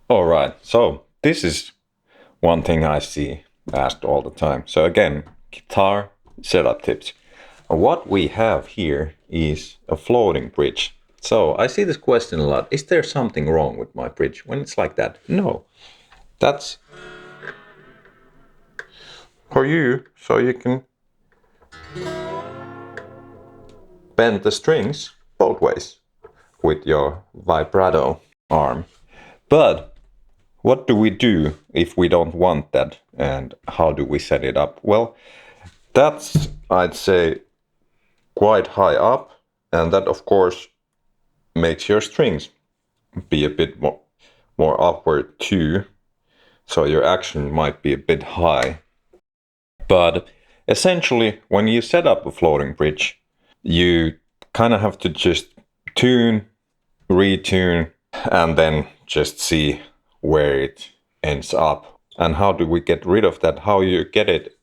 All right, so this is one thing I see asked all the time. So again, guitar setup tips. What we have here is a floating bridge. So I see this question a lot. Is there something wrong with my bridge when it's like that? No, that's for you so you can bend the strings both ways with your vibrato arm. But what do we do if we don't want that, and how do we set it up? Well, that's, I'd say, quite high up, and that of course makes your strings be a bit more upward too, so your action might be a bit high. But essentially, when you set up a floating bridge, you kind of have to just tune, retune, and then just see where it ends up. And how do we get rid of that? How you get it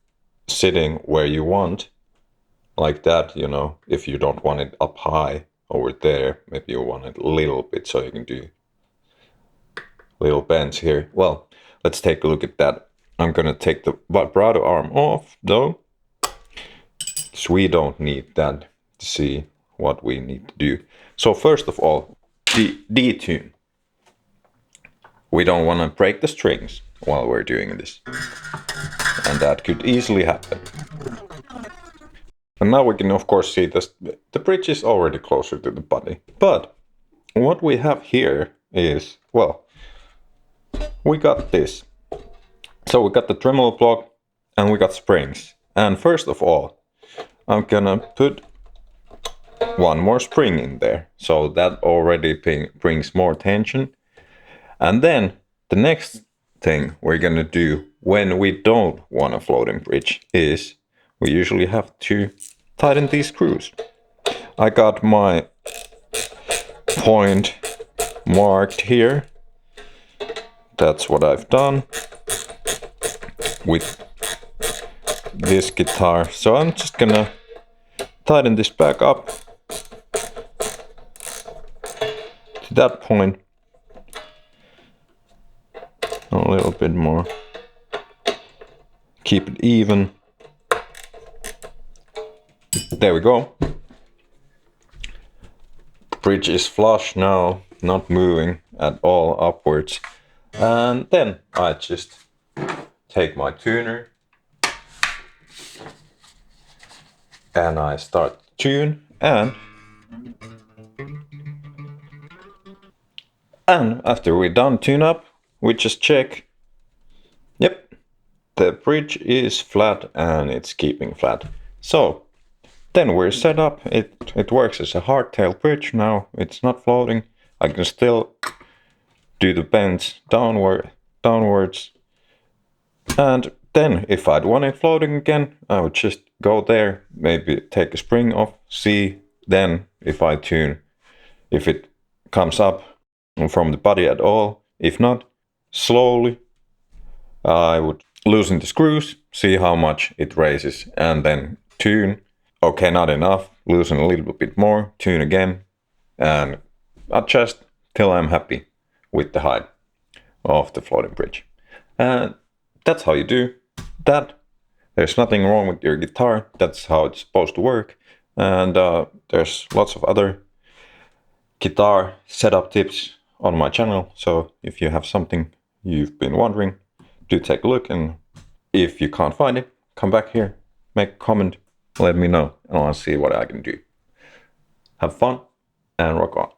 sitting where you want, like that, you know, if you don't want it up high over there, maybe you want it a little bit so you can do little bends here. Well, let's take a look at that. I'm gonna take the vibrato arm off though, so we don't need that to see what we need to do. So first of all, detune. We don't want to break the strings while we're doing this, and that could easily happen. And now we can of course see this, the bridge is already closer to the body. But what we have here is, well, we got this. So we got the tremolo block and we got springs. And first of all, I'm gonna put one more spring in there. So that already brings more tension. And then the next thing we're gonna do when we don't want a floating bridge is we usually have to tighten these screws. I got my point marked here. That's what I've done with this guitar. So I'm just gonna tighten this back up to that point. A little bit more. Keep it even. There we go. Bridge is flush now, not moving at all upwards. And then I just take my tuner and I start to tune, and after we're done tune up, we just check. Yep, the bridge is flat and it's keeping flat. So then we're set up. It works as a hardtail bridge now. It's not floating. I can still do the bends downwards. And then if I'd want it floating again, I would just go there, maybe take a spring off, see then if I tune, if it comes up from the body at all. If not, slowly I would loosen the screws, see how much it raises, and then tune. Okay, not enough, loosen a little bit more, tune again, and adjust till I'm happy with the height of the floating bridge. And that's how you do that. There's nothing wrong with your guitar. That's how it's supposed to work. And there's lots of other guitar setup tips on my channel. So if you have something you've been wondering, do take a look. And if you can't find it, come back here, make a comment, let me know, and I'll see what I can do. Have fun and rock on.